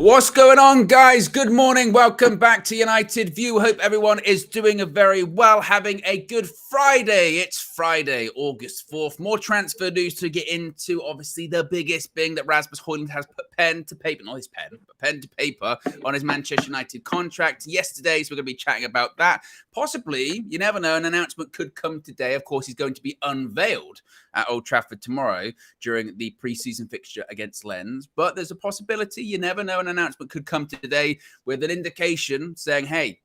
What's going on, guys? Good morning. Welcome back to United View. Hope everyone is doing very well, having a good Friday. It's Friday, August 4th. More transfer news to get into. Obviously, the biggest being that Rasmus Hojlund has put pen to paper, not his pen, but pen to paper on his Manchester United contract yesterday. So we're going to be chatting about that. Possibly, you never know, an announcement could come today. Of course, he's going to be unveiled at Old Trafford tomorrow during the pre-season fixture against Lens. But there's a possibility, you never know, an announcement could come today with an indication saying, hey,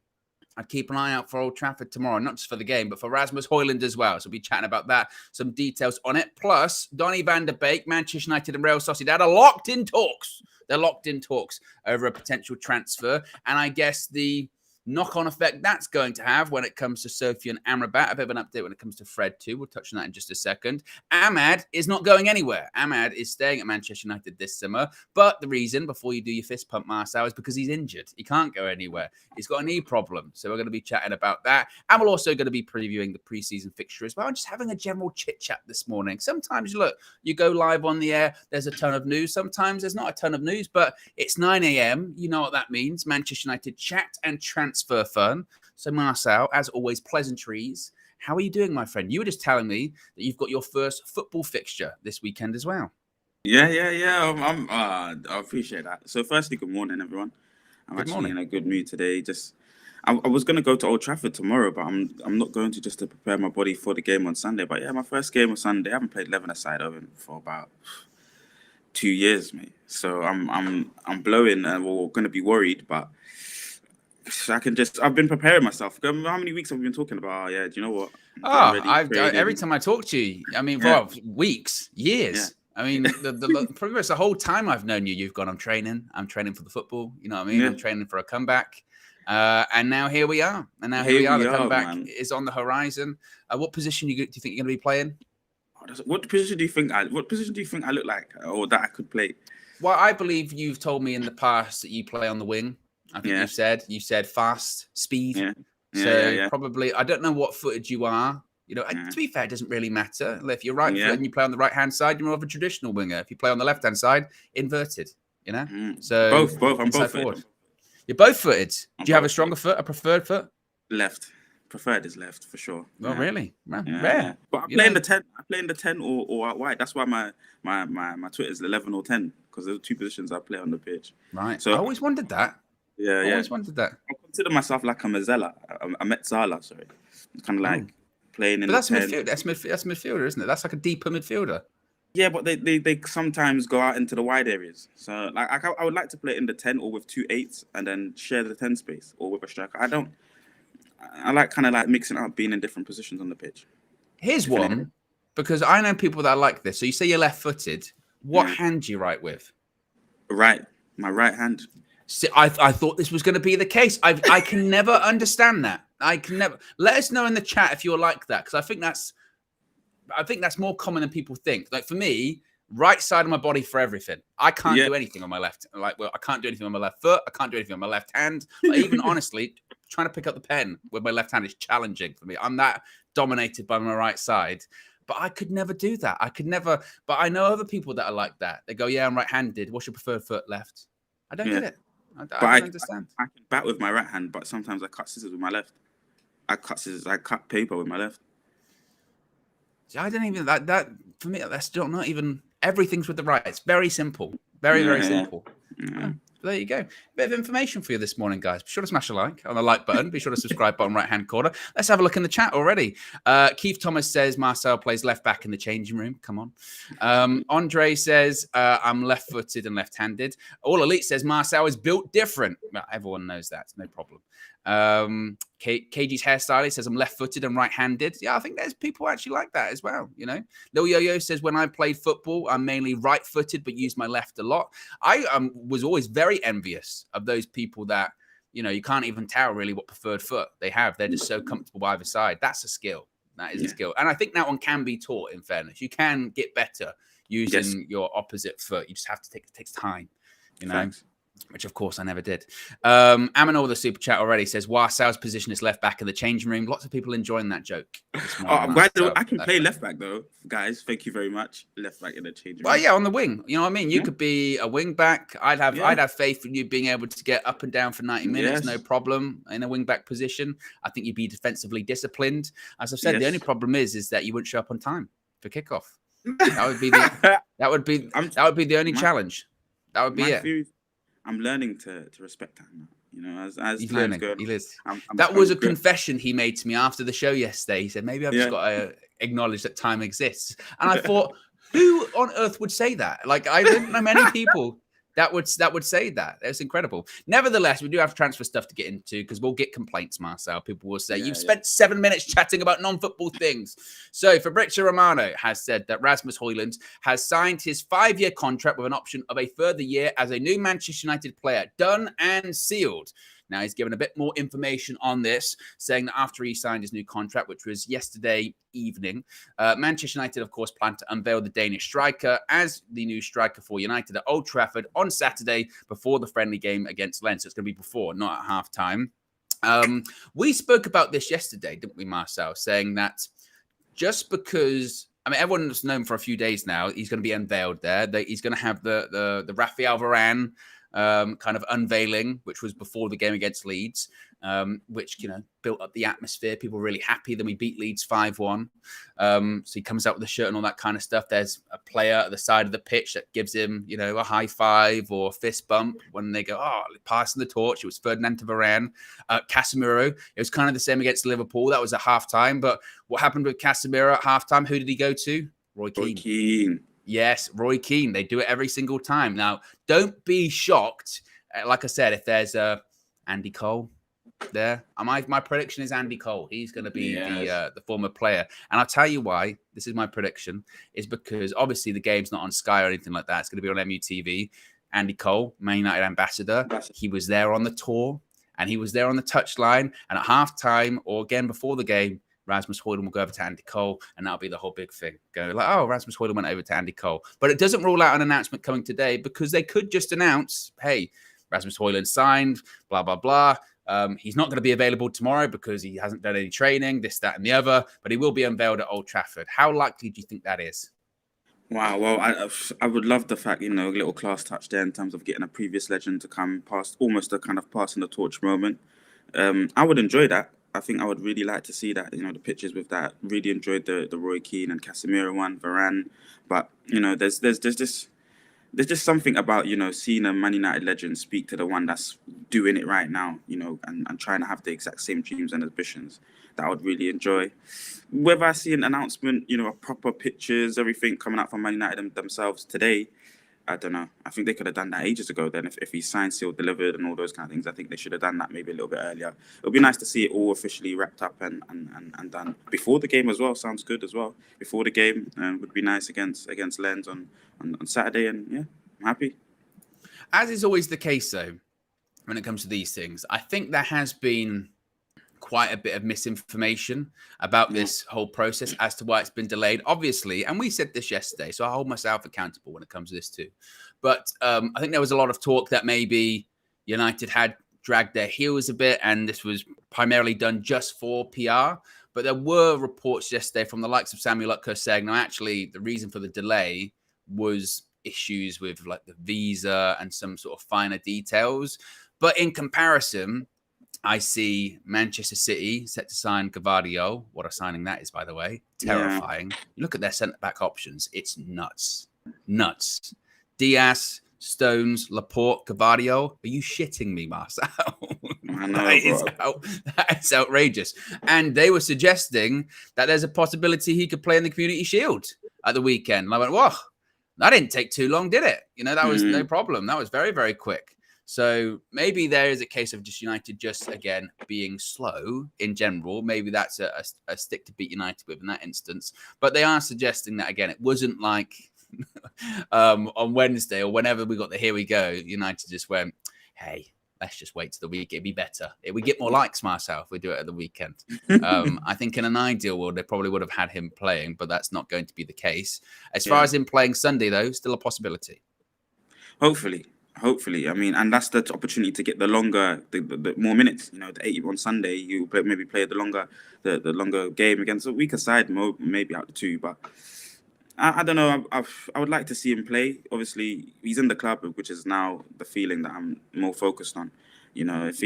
I'd keep an eye out for Old Trafford tomorrow, not just for the game, but for Rasmus Hojlund as well. So we'll be chatting about that, some details on it. Plus, Donny van der Beek, Manchester United and Real Sociedad are locked in talks. They're locked in talks over a potential transfer. And I guess the knock-on effect that's going to have when it comes to Sophie and Amrabat. A bit of an update when it comes to Fred too. We'll touch on that in just a second. Ahmad is not going anywhere. Ahmad is staying at Manchester United this summer. But the reason, before you do your fist pump, Marcel, is because he's injured. He can't go anywhere. He's got a knee problem. So we're going to be chatting about that. And we're also going to be previewing the preseason fixture as well. And just having a general chit-chat this morning. Sometimes, look, you go live on the air, there's a ton of news. Sometimes there's not a ton of news, but it's 9 a.m. You know what that means. Manchester United chat and transfer fun. So Marcel, as always, pleasantries. How are you doing, my friend? You were just telling me that you've got your first football fixture this weekend as well. Yeah. I appreciate that. So, firstly, good morning, everyone. I'm actually in a good mood today. I was going to go to Old Trafford tomorrow, but I'm not going to, just to prepare my body for the game on Sunday. But yeah, my first game on Sunday. I haven't played 11-a-side OWEN for about 2 years, mate. So I'm blowing, and we're going to be worried, but I've been preparing myself. How many weeks have we been talking about? Oh, yeah, do you know what? Every time I talk to you, I mean, weeks, years. Yeah. I mean, pretty much the whole time I've known you, you've gone, I'm training for the football. You know what I mean? Yeah. I'm training for a comeback. And now here we are. The comeback is on the horizon. What position do you think you're going to be playing? What position do you think I look like, or that I could play? Well, I believe you've told me in the past that you play on the wing. I think you said fast, speed. Probably, I don't know what footage you are. You know, to be fair, it doesn't really matter. If you're right foot and you play on the right-hand side, you're more of a traditional winger. If you play on the left-hand side, inverted, you know? So both. I'm both footed. You're both footed. Do you have a stronger foot, a preferred foot? Left. Preferred is left for sure. Oh, really? Rare. Yeah. But I play in the 10. I play in the 10 or out wide. That's why my Twitter is 11 or 10, because there's two positions I play on the pitch. Right. So I always wondered that. I always wanted that. I consider myself like a Metzala, sorry. It's kind of like playing in the 10. That's midfielder, isn't it? That's like a deeper midfielder. Yeah, but they sometimes go out into the wide areas. So like I would like to play in the 10 or with 2 8s and then share the 10 space, or with a striker. I like kind of like mixing up, being in different positions on the pitch. Here's one, because I know people that are like this. So you say you're left-footed. What hand do you write with? Right. My right hand. See, I thought this was going to be the case. I can never understand that. I can never. Let us know in the chat if you're like that, because I think that's more common than people think. Like for me, right side of my body for everything. I can't do anything on my left. I can't do anything on my left foot. I can't do anything on my left hand. Like, even honestly, trying to pick up the pen with my left hand is challenging for me. I'm that dominated by my right side. But I could never do that. I could never. But I know other people that are like that. They go, yeah, I'm right-handed. What's your preferred foot? Left. I don't get it. I don't understand. I can bat with my right hand, but sometimes I cut scissors with my left. I cut paper with my left. See, I don't even that for me. That's not even. Everything's with the right. It's very simple. Very simple. Yeah. There you go. Bit of information for you this morning, guys. Be sure to smash a like on the like button. Be sure to subscribe bottom right-hand corner. Let's have a look in the chat already. Keith Thomas says Marcel plays left back in the changing room. Come on. Andre says I'm left-footed and left-handed. All Elite says Marcel is built different. Well, everyone knows that. No problem. KG's hairstylist says I'm left-footed and right-handed. Yeah, I think there's people actually like that as well, you know. Lil Yo-Yo says when I played football, I'm mainly right-footed but use my left a lot. I was always very envious of those people that, you know, you can't even tell really what preferred foot they have. They're just so comfortable by either side. That's a skill. That is a skill. And I think that one can be taught, in fairness. You can get better using your opposite foot. You just have to it takes time, you know. Thanks. which of course I never did. Amanor, the super chat already says Marcel's position is left back in the changing room. Lots of people enjoying that joke. I'm glad I can play left back though, guys. Thank you very much. Left back in the changing room. Well, yeah, on the wing. You know what I mean? You could be a wing back. I'd have faith in you being able to get up and down for 90 minutes, no problem, in a wing back position. I think you'd be defensively disciplined. As I've said, the only problem is that you wouldn't show up on time for kickoff. That would be the only challenge. That would be it. I'm learning to respect that now. You know, as time's going, that was a confession he made to me after the show yesterday. He said, maybe I've just got to acknowledge that time exists. And I thought, who on earth would say that? Like, I don't know many people that would say that. That's incredible. Nevertheless, we do have transfer stuff to get into because we'll get complaints, Marcel. People will say, you've spent 7 minutes chatting about non-football things. So Fabrizio Romano has said that Rasmus Hojlund has signed his 5-year contract with an option of a further year as a new Manchester United player. Done and sealed. Now, he's given a bit more information on this, saying that after he signed his new contract, which was yesterday evening, Manchester United, of course, plan to unveil the Danish striker as the new striker for United at Old Trafford on Saturday before the friendly game against Lens. So it's going to be before, not at half-time. We spoke about this yesterday, didn't we, Marcel, saying that just because... I mean, everyone's known for a few days now, he's going to be unveiled there. He's going to have the Rafael Varane kind of unveiling, which was before the game against Leeds, which, you know, built up the atmosphere. People were really happy. Then we beat Leeds 5-1. So he comes out with the shirt and all that kind of stuff. There's a player at the side of the pitch that gives him, you know, a high five or fist bump when they go, passing the torch. It was Ferdinand to Varane. Casemiro, it was kind of the same against Liverpool. That was at halftime. But what happened with Casemiro at halftime? Who did he go to? Roy Keane. Yes, Roy Keane. They do it every single time. Now, don't be shocked. Like I said, if there's Andy Cole there, my prediction is Andy Cole. He's going to be the former player. And I'll tell you why. This is my prediction. Is because obviously the game's not on Sky or anything like that. It's going to be on MUTV. Andy Cole, Man United ambassador. He was there on the tour and he was there on the touchline. And at halftime or again before the game, Rasmus Hojlund will go over to Andy Cole, and that'll be the whole big thing. Go like, Rasmus Hojlund went over to Andy Cole. But it doesn't rule out an announcement coming today because they could just announce, hey, Rasmus Hojlund signed, blah, blah, blah. He's not going to be available tomorrow because he hasn't done any training, this, that, and the other, but he will be unveiled at Old Trafford. How likely do you think that is? Wow, well, I would love the fact, you know, a little class touch there in terms of getting a previous legend to come past, almost a kind of passing the torch moment. I would enjoy that. I think I would really like to see that, you know, the pictures with that. Really enjoyed the Roy Keane and Casemiro one, Varane. But, you know, there's just something about, you know, seeing a Man United legend speak to the one that's doing it right now, you know, and trying to have the exact same dreams and ambitions that I would really enjoy. Whether I see an announcement, you know, proper pictures, everything coming out from Man United themselves today, I don't know. I think they could have done that ages ago then. If he signed, sealed, delivered and all those kind of things, I think they should have done that maybe a little bit earlier. It would be nice to see it all officially wrapped up and done. Before the game as well, sounds good as well. Before the game would be nice against Lens on Saturday. And yeah, I'm happy. As is always the case though, when it comes to these things, I think there has been quite a bit of misinformation about this whole process as to why it's been delayed, obviously. And we said this yesterday, so I hold myself accountable when it comes to this too. But I think there was a lot of talk that maybe United had dragged their heels a bit and this was primarily done just for PR. But there were reports yesterday from the likes of Samuel Utko saying, no, actually, the reason for the delay was issues with like the visa and some sort of finer details. But in comparison, I see Manchester City set to sign Gvardiol. What a signing that is, by the way. Terrifying. Yeah. You look at their centre-back options. It's nuts. Nuts. Diaz, Stones, Laporte, Gvardiol. Are you shitting me, Marcel? I know, that is outrageous. And they were suggesting that there's a possibility he could play in the Community Shield at the weekend. And I went, whoa, that didn't take too long, did it? You know, that was no problem. That was very, very quick. So maybe there is a case of just United just, again, being slow in general. Maybe that's a stick to beat United with in that instance. But they are suggesting that, again, it wasn't like on Wednesday or whenever we got the here we go, United just went, hey, let's just wait till the week. It'd be better. We get more likes, Marcel, if we do it at the weekend. I think in an ideal world, they probably would have had him playing, but that's not going to be the case. As far as him playing Sunday, though, still a possibility. Hopefully. Hopefully, I mean, and that's the opportunity to get the more minutes. You know, the 80 on Sunday, you maybe play the longer game against a weaker side, maybe out the two. But I don't know. I would like to see him play. Obviously, he's in the club, which is now the feeling that I'm more focused on. You know, if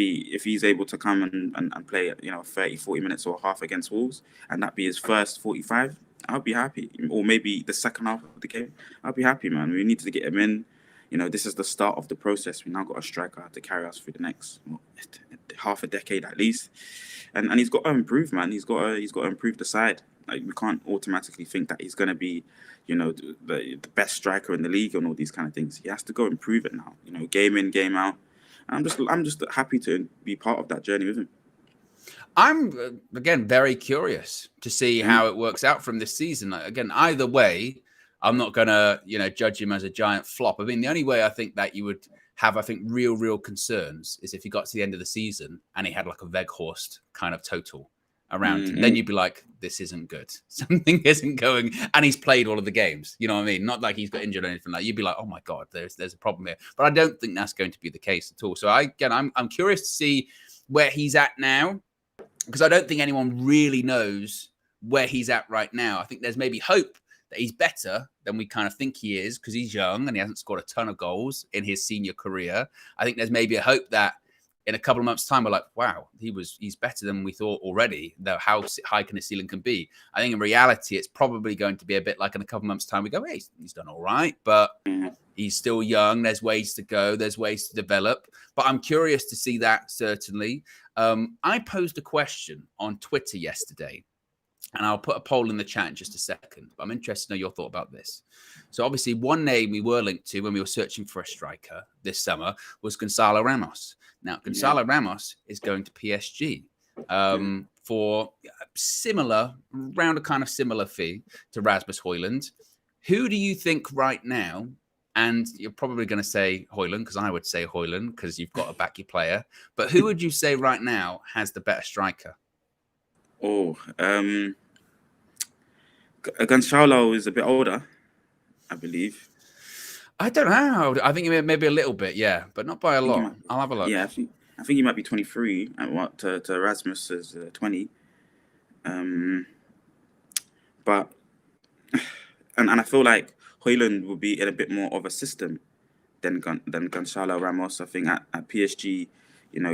he's able to come and play, 30, 40 minutes or half against Wolves, and that be his first 45, I'll be happy. Or maybe the second half of the game, I'll be happy, man. We need to get him in. You know, this is the start of the process. We now got a striker to carry us through the next half a decade at least, and he's got to improve, man. He's got to improve the side. Like, we can't automatically think that he's going to be, the best striker in the league and all these kind of things. He has to go improve it now. You know, game in, game out. And I'm just happy to be part of that journey with him. I'm again very curious to see how it works out from this season. Again, either way, I'm not gonna, judge him as a giant flop. I mean, the only way I think that you would have, real concerns is if he got to the end of the season and he had like a Weghorst kind of total around him. Then you'd be like, this isn't good. Something isn't going, and he's played all of the games. You know what I mean? Not like he's got injured or anything like that. You'd be like, oh my God, there's a problem here. But I don't think that's going to be the case at all. So I'm curious to see where he's at now, because I don't think anyone really knows where he's at right now. I think there's maybe hope that he's better than we kind of think he is because he's young and he hasn't scored a ton of goals in his senior career. I think there's maybe a hope that in a couple of months' time, we're like, wow, he's better than we thought already, though how high can his ceiling can be. I think in reality, it's probably going to be a bit like in a couple of months' time, we go, hey, he's done all right, but he's still young. There's ways to go. There's ways to develop. But I'm curious to see that, certainly. I posed a question on Twitter yesterday, and I'll put a poll in the chat in just a second. But I'm interested to know your thought about this. So obviously, one name we were linked to when we were searching for a striker this summer was Gonzalo Ramos. Now, Gonzalo Ramos is going to PSG for around a kind of similar fee to Rasmus Hojlund. Who do you think right now, and you're probably going to say Hojlund, because I would say Hojlund, because you've got a backy player, but who would you say right now has the better striker? Gonzalo is a bit older, I believe. I don't know. I think maybe a little bit, yeah, but not by a lot. I'll have a look. Yeah, I think he might be 23 and what to Rasmus is 20. But and I feel like Hojlund will be in a bit more of a system than Gonzalo Ramos. I think at PSG,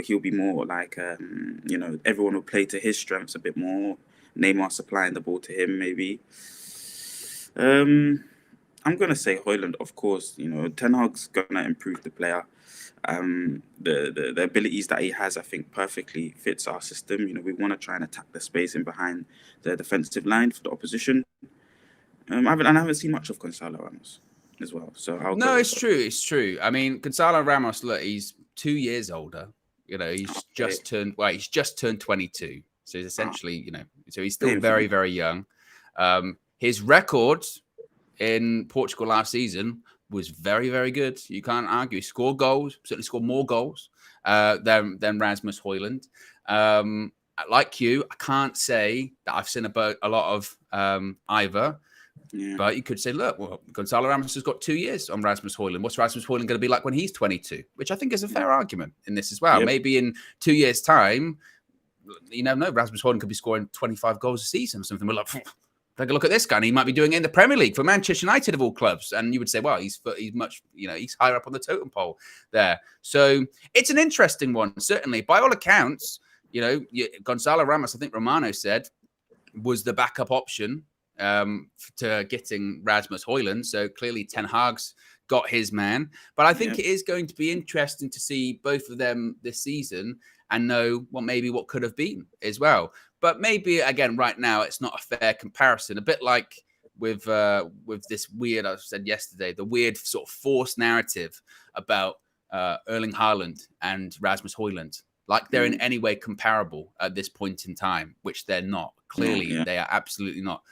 he'll be more like everyone will play to his strengths a bit more. Neymar supplying the ball to him, maybe. I'm going to say Hojlund, of course. Ten Hag's going to improve the player. The abilities that he has, I think, perfectly fits our system. We want to try and attack the space in behind the defensive line for the opposition. I haven't seen much of Gonzalo Ramos as well. So it's true. It's true. I mean, Gonzalo Ramos, look, he's 2 years older. He's just turned 22. So he's essentially, so he's still very, very young. His record in Portugal last season was very, very good. You can't argue. He scored goals, certainly scored more goals than Rasmus Hojlund. Like you, I can't say that I've seen a lot of either. Yeah. But you could say, look, well, Gonzalo Ramos has got 2 years on Rasmus Hojlund. What's Rasmus Hojlund going to be like when he's 22? Which I think is a fair argument in this as well. Yep. Maybe in 2 years' time, you never know, Rasmus Hojlund could be scoring 25 goals a season or something. We're like, take a look at this guy, and he might be doing it in the Premier League for Manchester United of all clubs. And you would say, well, he's much, he's higher up on the totem pole there. So it's an interesting one, certainly. By all accounts, Gonzalo Ramos, I think Romano said, was the backup option to getting Rasmus Hojlund. So clearly Ten Hag's got his man. But I think it is going to be interesting to see both of them this season and know what could have been as well. But maybe, again, right now, it's not a fair comparison. A bit like with this weird, I said yesterday, the weird sort of forced narrative about Erling Haaland and Rasmus Hojlund. Like they're in any way comparable at this point in time, which they're not. Clearly, they are absolutely not.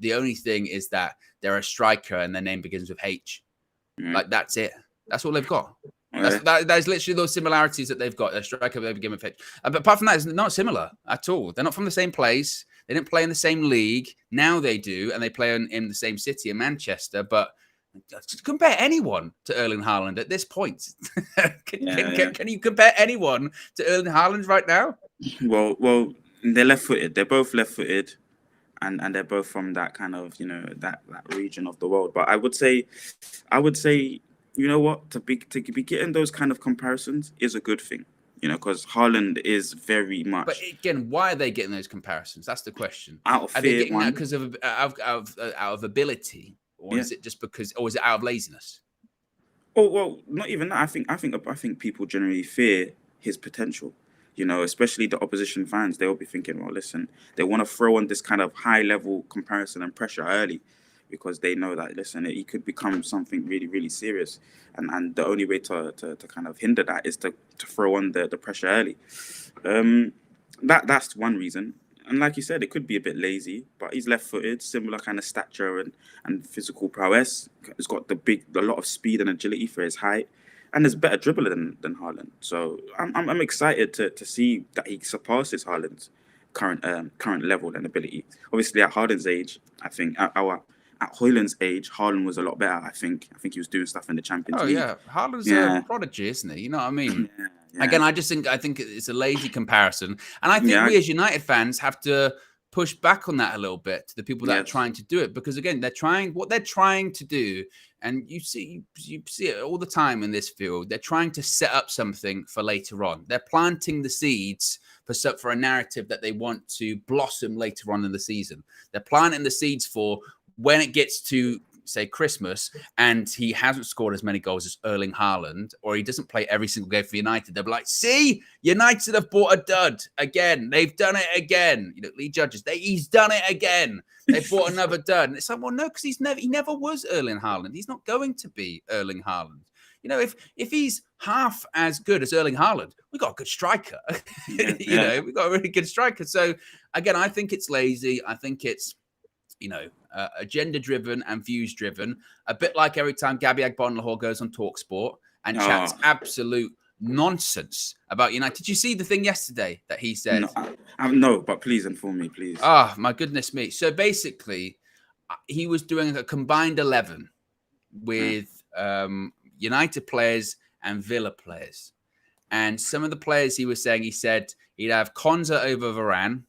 The only thing is that they're a striker and their name begins with H. Like, that's it. That's all they've got. That is literally those similarities that they've got. They're striker, they begin with H. But apart from that, it's not similar at all. They're not from the same place. They didn't play in the same league. Now they do, and they play in the same city in Manchester. But Compare anyone to Erling Haaland at this point. Can you compare anyone to Erling Haaland right now? Well, they're left-footed. They're both left-footed, and they're both from that kind of that region of the world. But I would say, you know what, to be getting those kind of comparisons is a good thing. Because Haaland is very much. But again, why are they getting those comparisons? That's the question. Out of fear, are they getting that because of out of ability, or is it just because, or is it out of laziness? Oh well, not even that. I think people generally fear his potential. Especially the opposition fans. They'll be thinking, well, listen, they want to throw on this kind of high level comparison and pressure early, because they know that, listen, he could become something really, really serious. And the only way to kind of hinder that is to throw on the pressure early. That's one reason. And like you said, it could be a bit lazy, but he's left-footed, similar kind of stature and physical prowess. He's got a lot of speed and agility for his height, and is better dribbler than Haaland. So I'm excited to see that he surpasses Haaland's current level and ability. Obviously, at Haaland's age, I think at Hojlund's age, Haaland was a lot better. I think he was doing stuff in the Champions League. Oh yeah, Haaland's a prodigy, isn't he? You know what I mean? Again, I think it's a lazy comparison, and I think we as United fans have to push back on that a little bit to the people that are trying to do it, because again, they're trying to do, and you see it all the time in this field. They're trying to set up something for later on. They're planting the seeds for a narrative that they want to blossom later on in the season. They're planting the seeds for when it gets to, say, Christmas, and he hasn't scored as many goals as Erling Haaland, or he doesn't play every single game for United. They'll be like, see, United have bought a dud again. They've done it again. Lee Judges, he's done it again. They bought another dud. And it's like, well, no, because he never was Erling Haaland. He's not going to be Erling Haaland. If he's half as good as Erling Haaland, we've got a good striker. We've got a really good striker. So, again, I think it's lazy. I think it's, agenda-driven and views-driven, a bit like every time Gabby Agbonlahor goes on TalkSport and chats absolute nonsense about United. Did you see the thing yesterday that he said? No, but please inform me, please. Oh, my goodness me. So basically, he was doing a combined 11 with United players and Villa players. And some of the players he said he'd have Konza over Varane.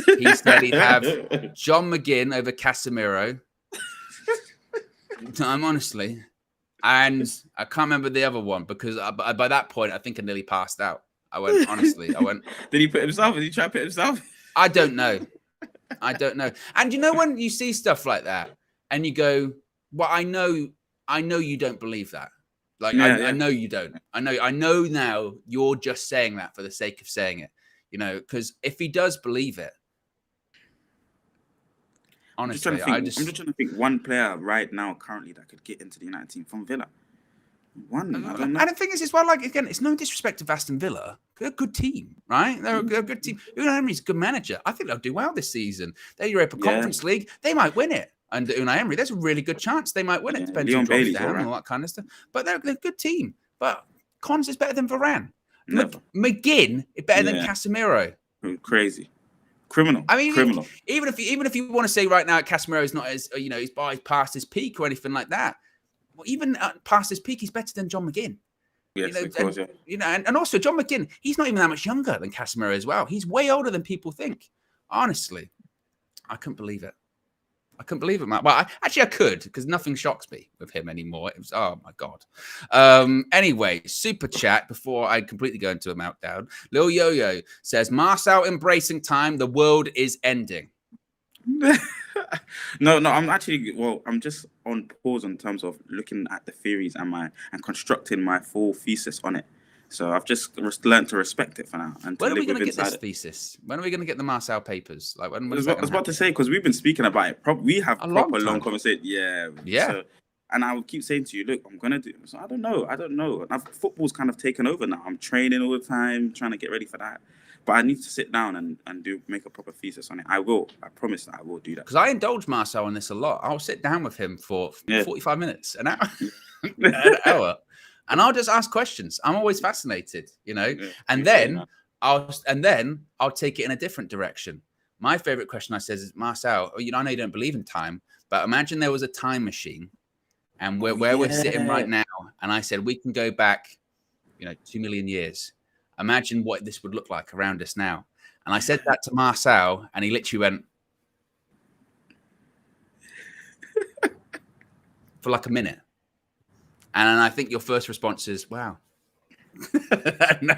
He said he'd have John McGinn over Casemiro. Honestly. And I can't remember the other one, because by that point, I think I nearly passed out. Honestly. Did he put himself? Did he try to put himself? I don't know. And when you see stuff like that and you go, well, I know you don't believe that. I know you don't. I know now you're just saying that for the sake of saying it. Because if he does believe it, honestly, I'm just trying to think one player right now currently that could get into the United team from Villa. One, I don't know. And the thing is, well, again, it's no disrespect to Aston Villa. They're a good team, right? They're a good team. Unai Emery's a good manager. I think they'll do well this season. They're Europa Conference League. They might win it. And Unai Emery, there's a really good chance they might win it. Depends who drops down and all that kind of stuff. But they're a good team. But Cons is better than Varane. McGinn is better than Casemiro. Crazy, criminal. I mean, criminal. Even if you want to say right now Casemiro is not as he's past his peak or anything like that. Well, even past his peak, he's better than John McGinn. Yes, of course, and also John McGinn, he's not even that much younger than Casemiro as well. He's way older than people think. Honestly, I couldn't believe it. I couldn't believe it, Matt. Well, I could, because nothing shocks me with him anymore. It was, oh my God. Anyway, super chat before I completely go into a meltdown. Lil Yo-Yo says, Marcel embracing time. The world is ending. No, I'm just on pause in terms of looking at the theories and constructing my full thesis on it. So I've just learned to respect it for now. And when are we going to get this thesis? When are we going to get the Marcel papers? I was about to say, because we've been speaking about it. We have proper long conversation. Yeah. So, and I would keep saying to you, look, I'm going to do this. I don't know. And football's kind of taken over now. I'm training all the time, trying to get ready for that. But I need to sit down and make a proper thesis on it. I will. I promise that I will do that. Because I indulge Marcel on this a lot. I'll sit down with him for 45 minutes, an hour. An hour. And I'll just ask questions. I'm always fascinated, and then I'll take it in a different direction. My favorite question I says is, Marcel, I know you don't believe in time, but imagine there was a time machine and where we're sitting right now. And I said, we can go back, 2 million years. Imagine what this would look like around us now. And I said that to Marcel, and he literally went for like a minute. And I think your first response is, wow. And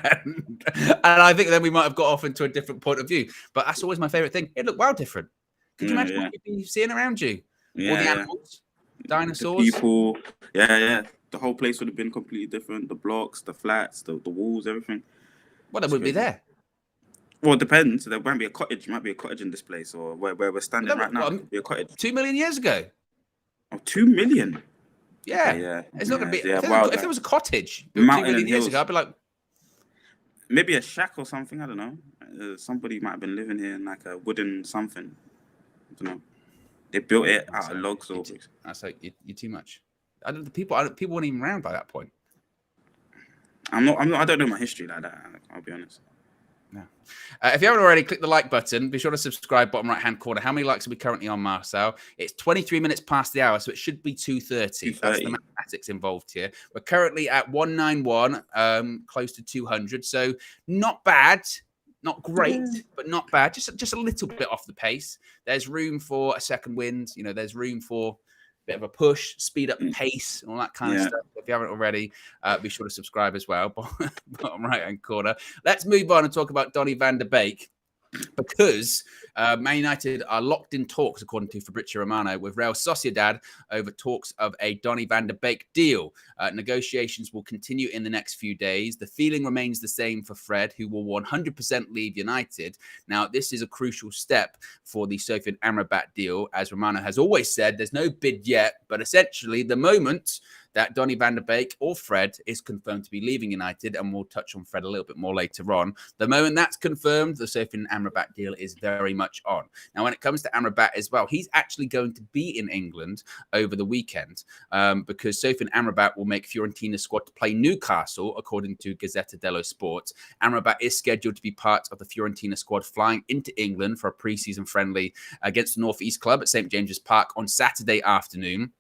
I think then we might have got off into a different point of view. But that's always my favorite thing. It looked well different. Could you imagine what you'd be seeing around you? All the animals, dinosaurs. The people. Yeah. The whole place would have been completely different. The blocks, the flats, the walls, everything. Well, that would be there. Well, it depends. There might be a cottage. Might be a cottage in this place, or where we're standing right now. Could be a cottage. 2 million years ago. Oh, 2 million. Yeah. Okay, yeah. It's not going to be. Yeah, if there was a cottage built 2 million years ago, I'd be like, maybe a shack or something. I don't know. Somebody might have been living here in like a wooden something. I don't know. They built it out of logs or. That's like you're too much. People weren't even around by that point. I'm not. I don't know my history like that. I'll be honest. No. If you haven't already, click the like button. Be sure to subscribe, bottom right-hand corner. How many likes are we currently on, Marcel? It's 23 minutes past the hour, so it should be 2:30. That's the mathematics involved here. We're currently at 191, close to 200. So not bad, not great, but not bad. Just a little bit off the pace. There's room for a second wind. There's room for bit of a push, speed up the pace, all that kind of stuff. If you haven't already, be sure to subscribe as well. Bottom right-hand corner. Let's move on and talk about Donny van de Beek, because Man United are locked in talks, according to Fabrizio Romano, with Real Sociedad over talks of a Donny van de Beek deal. Negotiations will continue in the next few days. The feeling remains the same for Fred, who will 100% leave United. Now, this is a crucial step for the Beek and Amrabat deal. As Romano has always said, there's no bid yet, but essentially the moment that Donny van de Beek or Fred is confirmed to be leaving United, and we'll touch on Fred a little bit more later on. The moment that's confirmed, the Beek and Amrabat deal is very much on. Now, when it comes to Amrabat as well, he's actually going to be in England over the weekend because Beek and Amrabat will make Fiorentina's squad to play Newcastle, according to Gazzetta dello Sport. Amrabat is scheduled to be part of the Fiorentina squad flying into England for a pre-season friendly against the North East Club at St. James's Park on Saturday afternoon.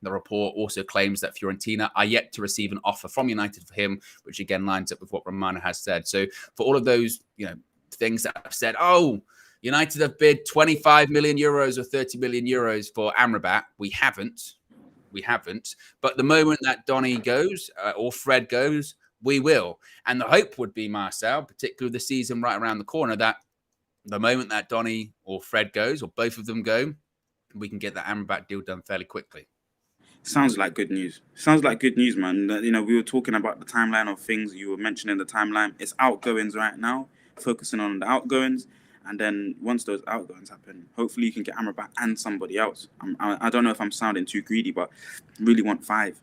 The report also claims that Fiorentina are yet to receive an offer from United for him, which again lines up with what Romano has said. So for all of those, things that have said, United have bid 25 million euros or 30 million euros for Amrabat. We haven't. But the moment that Donny goes or Fred goes, we will. And the hope would be, Marcel, particularly the season right around the corner, that the moment that Donny or Fred goes, or both of them go, we can get that Amrabat deal done fairly quickly. Sounds like good news. Man. We were talking about the timeline of things. You were mentioning the timeline. It's outgoings right now, focusing on the outgoings. And then once those outgoings happen, hopefully you can get Amrabat and somebody else. I don't know if I'm sounding too greedy, but really want five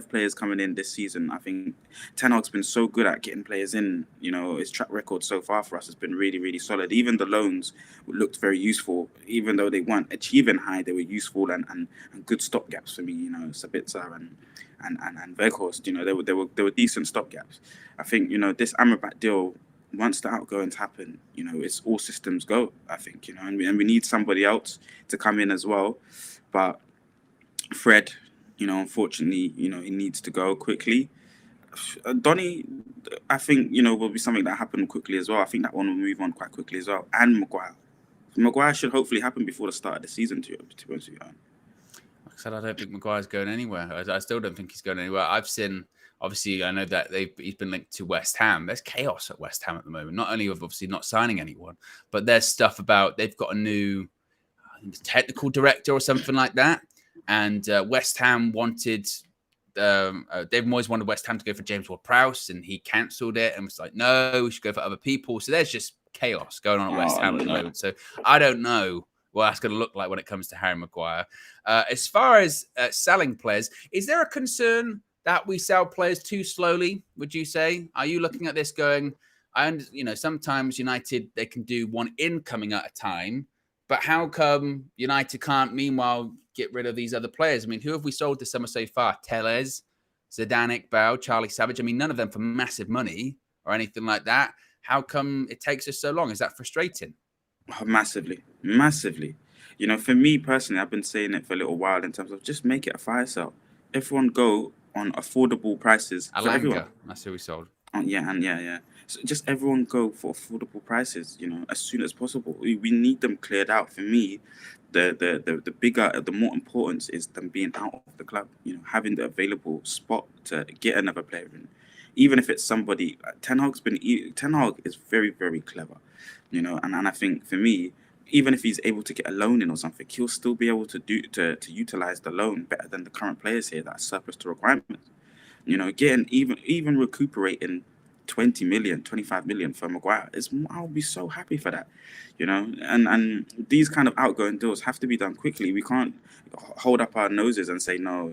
players coming in this season. I think Ten Hag's been so good at getting players in. His track record so far for us has been really, really solid. Even the loans looked very useful. Even though they weren't achieving high, they were useful and good stopgaps for me. Sabitzer and Weghorst. They were decent stopgaps. I think this Amrabat deal, once the outgoings happen, it's all systems go, I think, and we need somebody else to come in as well. But Fred, unfortunately, he needs to go quickly. Donny, I think, will be something that happened quickly as well. I think that one will move on quite quickly as well. And Maguire should hopefully happen before the start of the season, to be honest with you. Like I said, I don't think Maguire's going anywhere. I still don't think he's going anywhere. Obviously, I know that he's been linked to West Ham. There's chaos at West Ham at the moment. Not only of obviously not signing anyone, but there's stuff about they've got a new technical director or something like that. And West Ham wanted, David Moyes wanted West Ham to go for James Ward-Prowse, and he cancelled it and was like, no, we should go for other people. So there's just chaos going on at West Ham at the moment. So I don't know what that's going to look like when it comes to Harry Maguire. As far as selling players, is there a concern that we sell players too slowly, would you say? Are you looking at this going, sometimes United, they can do one incoming at a time, but how come United can't, meanwhile, get rid of these other players? I mean, who have we sold this summer so far? Tellez, Zidane, Iqbal, Charlie Savage. I mean, none of them for massive money or anything like that. How come it takes us so long? Is that frustrating? Oh, massively. For me personally, I've been saying it for a little while in terms of just make it a fire sale. everyone go on affordable prices for everyone. Alanga, that's who we sold. Yeah. So just everyone go for affordable prices, as soon as possible. We need them cleared out. For me, the bigger, the more importance is them being out of the club. Having the available spot to get another player in, even if it's somebody. Ten Hag is very, very clever, and I think for me, even if he's able to get a loan in or something, he'll still be able to utilize the loan better than the current players here that are surplus to requirements. Getting even recuperating 20 million, 25 million for Maguire I'll be so happy for that. And these kind of outgoing deals have to be done quickly. We can't hold up our noses and say no,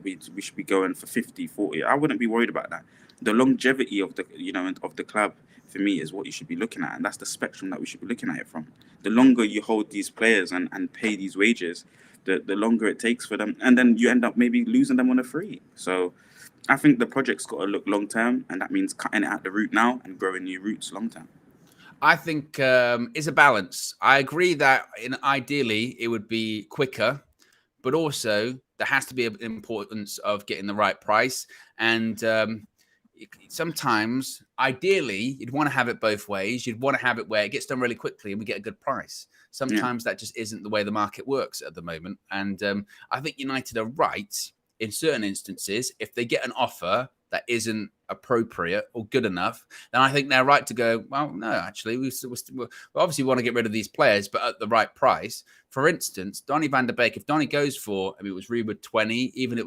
we should be going for 50, 40. I wouldn't be worried about that. The longevity of the club for me is what you should be looking at, and that's the spectrum that we should be looking at it from. The longer you hold these players and pay these wages, the longer it takes for them, and then you end up maybe losing them on a free. So I think the project's got to look long term, and that means cutting it at the root now and growing new roots long term. I think it's a balance. I agree that ideally it would be quicker, but also there has to be an importance of getting the right price. And sometimes, ideally, you'd want to have it both ways. You'd want to have it where it gets done really quickly and we get a good price. Sometimes that just isn't the way the market works at the moment. And I think United are right in certain instances. If they get an offer that isn't appropriate or good enough, then I think they're right to go, well, no, actually, we obviously want to get rid of these players, but at the right price. For instance, Donny van de Beek, if Donny goes for, it was rumored 20, even if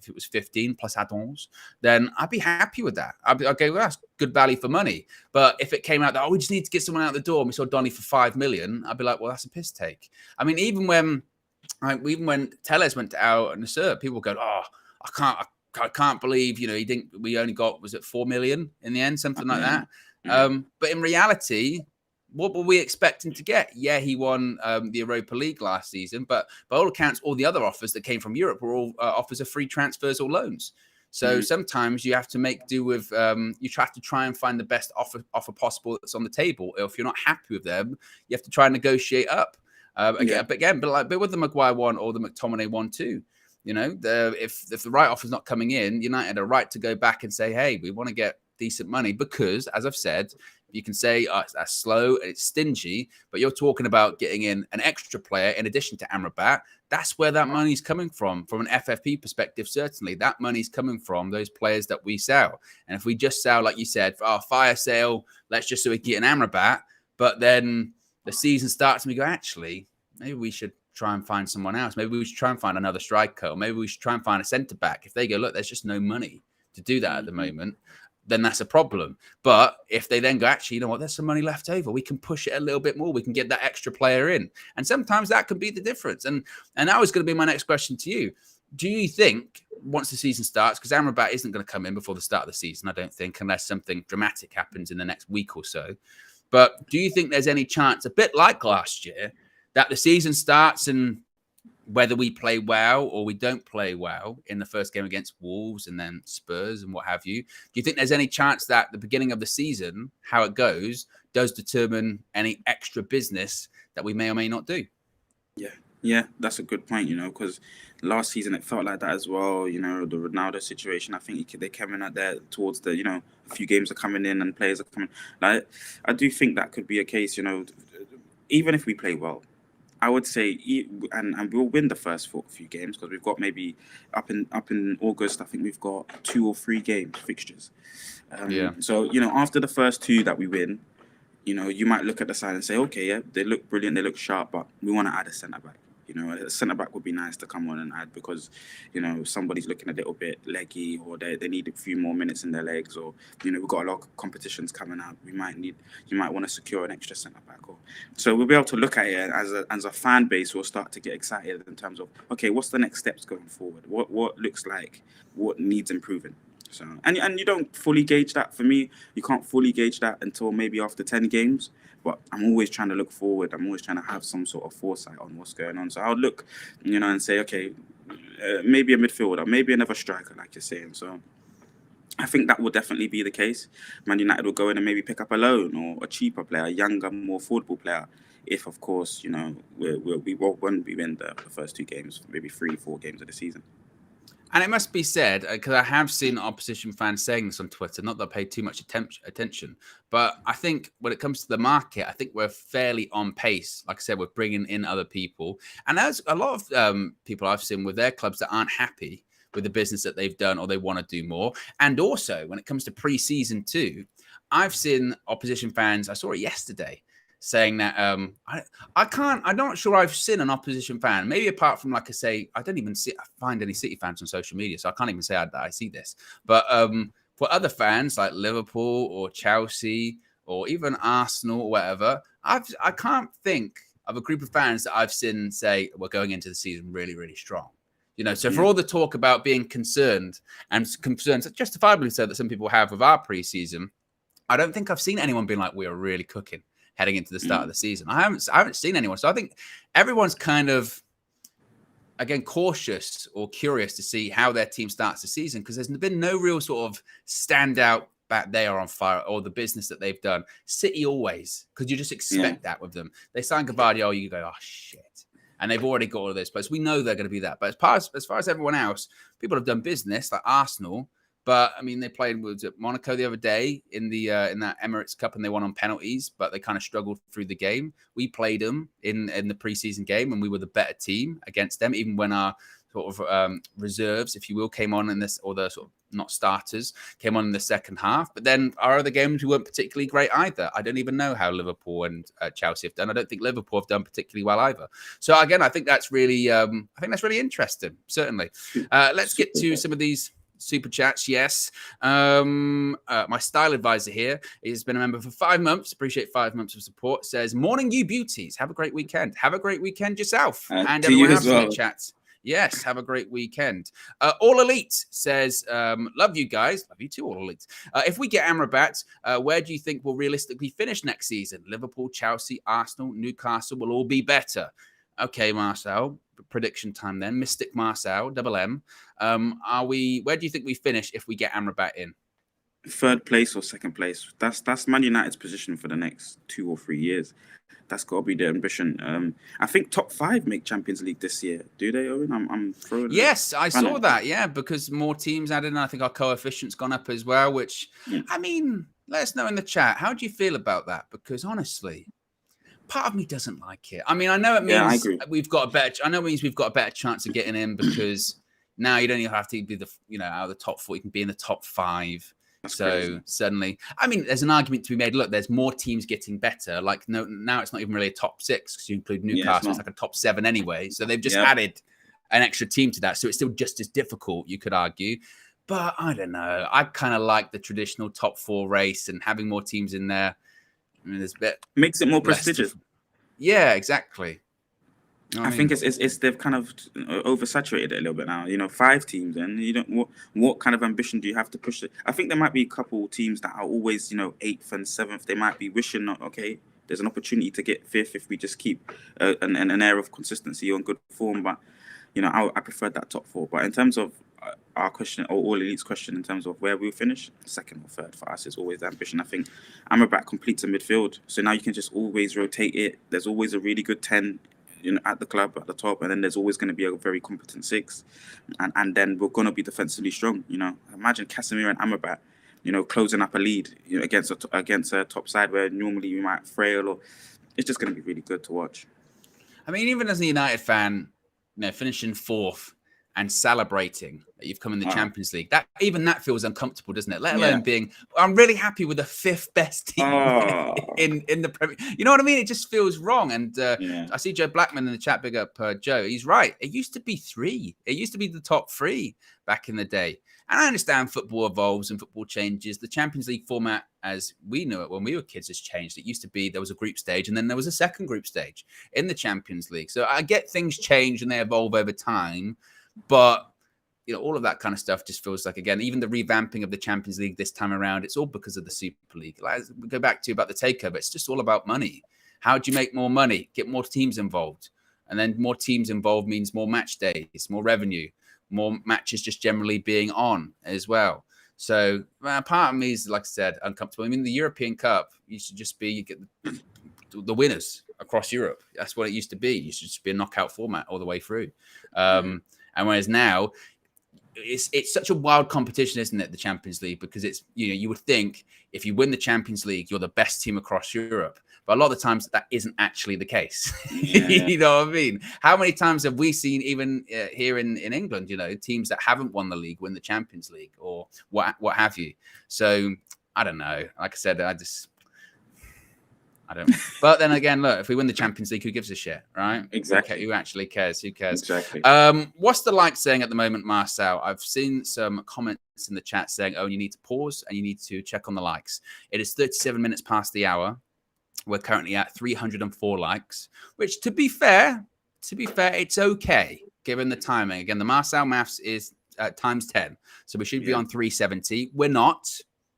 it was 15 plus add-ons, then I'd be happy with that. I'd go, well, that's good value for money. But if it came out that, we just need to get someone out the door and we saw Donny for 5 million, I'd be like, well, that's a piss take. I mean, even when Telles went out and the people go, I can't believe, he didn't, we only got, was it 4 million in the end, something like that. But in reality, what were we expecting to get? Yeah, he won the Europa League last season, but by all accounts, all the other offers that came from Europe were all offers of free transfers or loans. So sometimes you have to make do with, you try to try and find the best offer possible that's on the table. If you're not happy with them, you have to try and negotiate up. But with the Maguire one or the McTominay one too, if the right offer's not coming in, United are right to go back and say, hey, we want to get decent money because, as I've said, you can say that's slow and it's stingy, but you're talking about getting in an extra player in addition to Amrabat. That's where that money's coming from an FFP perspective. Certainly, that money's coming from those players that we sell. And if we just sell, like you said, fire sale, let's just so we can get an Amrabat, but then the season starts and we go, actually, maybe we should try and find someone else. Maybe we should try and find another striker. Or maybe we should try and find a centre back. If they go, look, there's just no money to do that at the moment, then that's a problem. But if they then go, actually, you know what, there's some money left over, we can push it a little bit more. We can get that extra player in. And sometimes that could be the difference. And that was going to be my next question to you. Do you think once the season starts, because Amrabat isn't going to come in before the start of the season, I don't think, unless something dramatic happens in the next week or so. But do you think there's any chance, a bit like last year, that the season starts and whether we play well or we don't play well in the first game against Wolves and then Spurs and what have you, do you think there's any chance that the beginning of the season, how it goes, does determine any extra business that we may or may not do? Yeah, that's a good point, because last season it felt like that as well. The Ronaldo situation, I think they came in at there towards the, a few games are coming in and players are coming. Like, I do think that could be a case, even if we play well, I would say, and we'll win the first few games because we've got maybe up in August, I think we've got 2 or 3 games fixtures. So, after the first 2 that we win, you might look at the side and say, okay, yeah, they look brilliant, they look sharp, but we want to add a centre back. A centre back would be nice to come on and add because, somebody's looking a little bit leggy or they need a few more minutes in their legs, or, we've got a lot of competitions coming up. You might want to secure an extra centre back. So we'll be able to look at it as a fan base. We'll start to get excited in terms of, okay, what's the next steps going forward? What looks like, what needs improving? So, and you don't fully gauge that. For me, you can't fully gauge that until maybe after 10 games. But I'm always trying to look forward. I'm always trying to have some sort of foresight on what's going on. So I'll look, and say, okay, maybe a midfielder, maybe another striker, like you're saying. So I think that will definitely be the case. Man United will go in and maybe pick up a loan or a cheaper player, a younger, more affordable player. If, of course, we win the first 2 games, maybe 3-4 games of the season. And it must be said, because I have seen opposition fans saying this on Twitter, not that I pay too much attention, but I think when it comes to the market, I think we're fairly on pace. Like I said, we're bringing in other people. And there's a lot of people I've seen with their clubs that aren't happy with the business that they've done or they want to do more. And also, when it comes to pre-season too, I've seen opposition fans, I saw it yesterday, saying that I'm not sure I've seen an opposition fan, maybe apart from, like I say, I don't even find any City fans on social media, so I can't even say I see this. But for other fans like Liverpool or Chelsea or even Arsenal or whatever, I can't think of a group of fans that I've seen say we're going into the season really, really strong. So for all the talk about being concerned, and concerns justifiably so that some people have with our preseason, I don't think I've seen anyone being like, we are really cooking heading into the start of the season. I haven't seen anyone. So I think everyone's kind of, again, cautious or curious to see how their team starts the season, because there's been no real sort of standout back they are on fire or the business that they've done. City always, because you just expect that with them. They sign Gabby, you go, oh, shit. And they've already got all of those players. We know they're going to be that. But as far as everyone else, people have done business, like Arsenal. But I mean, they played with Monaco the other day in that Emirates Cup, and they won on penalties. But they kind of struggled through the game. We played them in the preseason game, and we were the better team against them, even when our sort of reserves, if you will, came on in this, or the sort of not starters, came on in the second half. But then our other games, we weren't particularly great either. I don't even know how Liverpool and Chelsea have done. I don't think Liverpool have done particularly well either. So again, I think that's really interesting. Certainly. Let's get to some of these super chats. Yes. My style advisor here has been a member for 5 months. Appreciate 5 months of support. Says, morning, you beauties. Have a great weekend. Have a great weekend yourself. And everyone else in the chat. Yes, have a great weekend. All Elite says, love you guys. Love you too, All Elite. If we get Amrabat, where do you think we'll realistically finish next season? Liverpool, Chelsea, Arsenal, Newcastle will all be better. Okay, Marcel, prediction time then. Mystic Marcel, double M. Where do you think we finish if we get Amrabat in? 3rd place or 2nd place. That's Man United's position for the next 2 or 3 years. That's got to be the ambition. I think top 5 make Champions League this year. Do they, Owen? I'm throwing. Yes, I saw that. Yeah, because more teams added, and I think our coefficient's gone up as well. Which, I mean, let us know in the chat. How do you feel about that? Because honestly, part of me doesn't like it. I mean, I know it means we've got a better. I know it means we've got a better chance of getting in, because now you don't even have to be out of the top 4. You can be in the top 5. That's crazy. Suddenly, I mean, there's an argument to be made. Look, there's more teams getting better. Like, now it's not even really a top 6, because you include Newcastle. It's like a top 7 anyway. So they've just added an extra team to that. So it's still just as difficult, you could argue. But I don't know. I kind of like the traditional top 4 race, and having more teams in there. I mean, there's a bit makes it more prestigious. Yeah, exactly. I think it's they've kind of oversaturated it a little bit now. 5 teams, and you don't. What kind of ambition do you have to push it? I think there might be a couple teams that are always 8th and 7th. They might be wishing, okay, there's an opportunity to get 5th if we just keep an air of consistency on good form. But I prefer that top 4. But in terms of our question, or All Elite's question, in terms of where we'll finish, 2nd or 3rd for us is always the ambition. I think Amrabat completes a midfield, so now you can just always rotate it. There's always a really good 10. At the club, at the top, and then there's always going to be a very competent 6, and then we're going to be defensively strong. Imagine Casemiro and Amrabat, closing up a lead against a top side where normally you might frail, or it's just going to be really good to watch. I mean, even as a United fan, finishing 4th and celebrating that you've come in the Champions League, that feels uncomfortable, doesn't it? Let alone being, I'm really happy with the 5th best team in the Premier. You know what I mean? It just feels wrong. And I see Joe Blackman in the chat. Big up Joe. He's right. It used to be 3. It used to be the top 3 back in the day. And I understand football evolves and football changes. The Champions League format, as we knew it when we were kids, has changed. It used to be there was a group stage, and then there was a second group stage in the Champions League. So I get things change and they evolve over time. But, all of that kind of stuff just feels like, again, even the revamping of the Champions League this time around, it's all because of the Super League. Like, we go back to about the takeover. It's just all about money. How do you make more money? Get more teams involved. And then more teams involved means more match days, more revenue, more matches just generally being on as well. So part of me is, like I said, uncomfortable. I mean, the European Cup, you should just be, you get the winners across Europe. That's what it used to be. You should just be a knockout format all the way through. And whereas now, it's such a wild competition, isn't it? The Champions League, because it's, you would think if you win the Champions League, you're the best team across Europe. But a lot of the times that isn't actually the case. Yeah. You know what I mean? How many times have we seen, even here in England, teams that haven't won the league win the Champions League or what have you? So I don't know. Like I said, I don't. But then again, look, if we win the Champions League, who gives a shit, right? Exactly. Who actually cares? Who cares? Exactly. What's the like saying at the moment, Marcel? I've seen some comments in the chat saying, "Oh, you need to pause and you need to check on the likes." It is 37 minutes past the hour. We're currently at 304 likes, which, to be fair, it's okay given the timing. Again, the Marcel maths is times 10, so we should be on 370. We're not.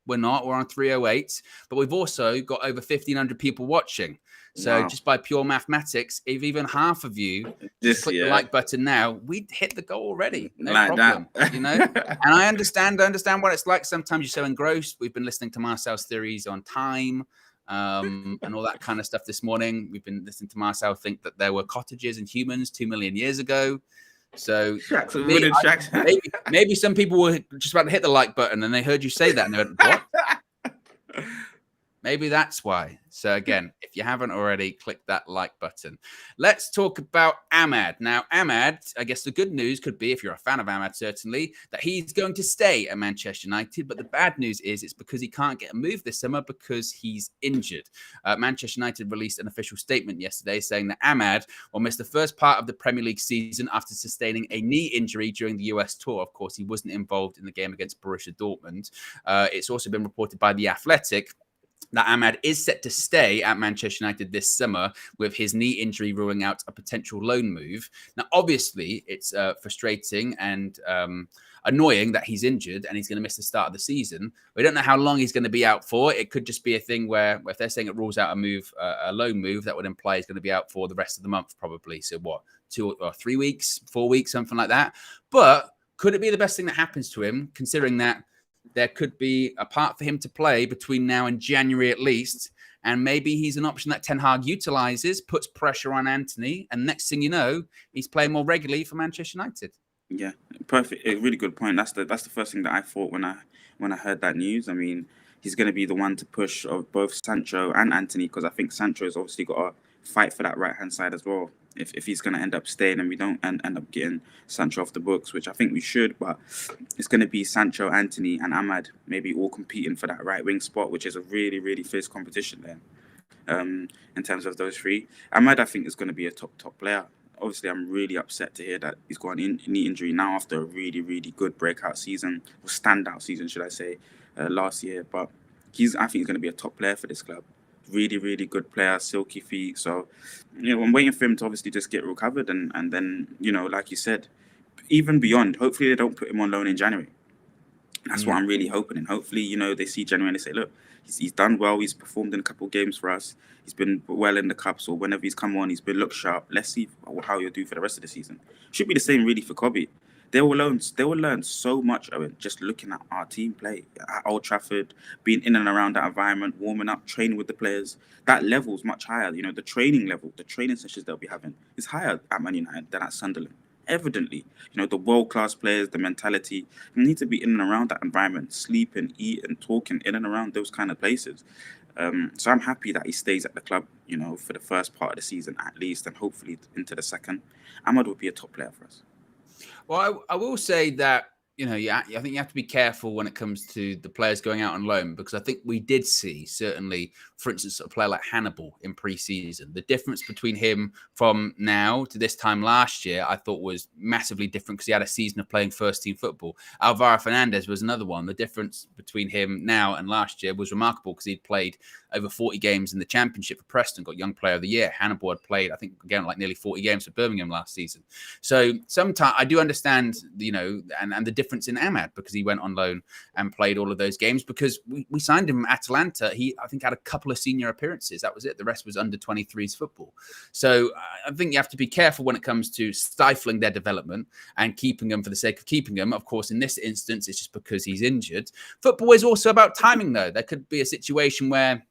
We're on 308, but we've also got over 1,500 people watching. So just by pure mathematics, if even half of you just click the like button now, we'd hit the goal already. No problem, And I understand what it's like. Sometimes you're so engrossed. We've been listening to Marcel's theories on time and all that kind of stuff this morning. We've been listening to Marcel think that there were cottages and humans 2 million years ago. So maybe some people were just about to hit the like button and they heard you say that and they went, what? Maybe that's why. So again, if you haven't already, click that like button. Let's talk about Amad. Now, Amad, I guess the good news could be, if you're a fan of Amad, certainly, that he's going to stay at Manchester United. But the bad news is it's because he can't get a move this summer because he's injured. Manchester United released an official statement yesterday saying that Amad will miss the first part of the Premier League season after sustaining a knee injury during the US tour. Of course, he wasn't involved in the game against Borussia Dortmund. It's also been reported by The Athletic that Amad is set to stay at Manchester United this summer, with his knee injury ruling out a potential loan move. Now, obviously, it's frustrating and annoying that he's injured and he's going to miss the start of the season. We don't know how long he's going to be out for. It could just be a thing where if they're saying it rules out a loan move, that would imply he's going to be out for the rest of the month, probably. So what, 2 or 3 weeks, 4 weeks, something like that. But could it be the best thing that happens to him, considering that there could be a part for him to play between now and January at least, and maybe he's an option that Ten Hag utilizes, puts pressure on Antony, and next thing you know, he's playing more regularly for Manchester United. Yeah, perfect. A really good point. That's the first thing that I thought when I heard that news. I mean, he's going to be the one to push of both Sancho and Antony, because I think Sancho has obviously got to fight for that right hand side as well. If he's going to end up staying and we don't end up getting Sancho off the books, which I think we should, but it's going to be Sancho, Antony and Amad maybe all competing for that right wing spot, which is a really, really fierce competition there in terms of those three. Amad, I think, is going to be a top player. Obviously, I'm really upset to hear that he's got a knee injury now after a really, really good breakout season, or standout season, should I say, last year. But I think he's going to be a top player for this club. Really, really good player, silky feet. So, I'm waiting for him to obviously just get recovered and then, like you said, even beyond, hopefully they don't put him on loan in January. That's what I'm really hoping. And hopefully, they see January and they say, look, he's done well. He's performed in a couple of games for us. He's been well in the cups, or whenever he's come on, he's been looked sharp. Let's see how he'll do for the rest of the season. Should be the same really for Kobe. They will learn so much, Owen, just looking at our team play at Old Trafford, being in and around that environment, warming up, training with the players. That level's much higher. The training level, the training sessions they'll be having is higher at Man United than at Sunderland. Evidently, the world-class players, the mentality, you need to be in and around that environment, sleeping, eating, talking, in and around those kind of places. So I'm happy that he stays at the club, for the first part of the season at least, and hopefully into the second. Amad will be a top player for us. Well, I will say that, I think you have to be careful when it comes to the players going out on loan, because I think we did see, certainly, for instance, a player like Hannibal in pre-season. The difference between him from now to this time last year, I thought was massively different, because he had a season of playing first-team football. Alvaro Fernandez was another one. The difference between him now and last year was remarkable, because he'd played over 40 games in the Championship for Preston, got Young Player of the Year. Hannibal had played, I think, again, like nearly 40 games for Birmingham last season. So sometimes I do understand, and the difference in Amad, because he went on loan and played all of those games, because we signed him at Atalanta. He, I think, had a couple of senior appearances. That was it. The rest was under 23s football. So I think you have to be careful when it comes to stifling their development and keeping them for the sake of keeping them. Of course, in this instance, it's just because he's injured. Football is also about timing, though. There could be a situation where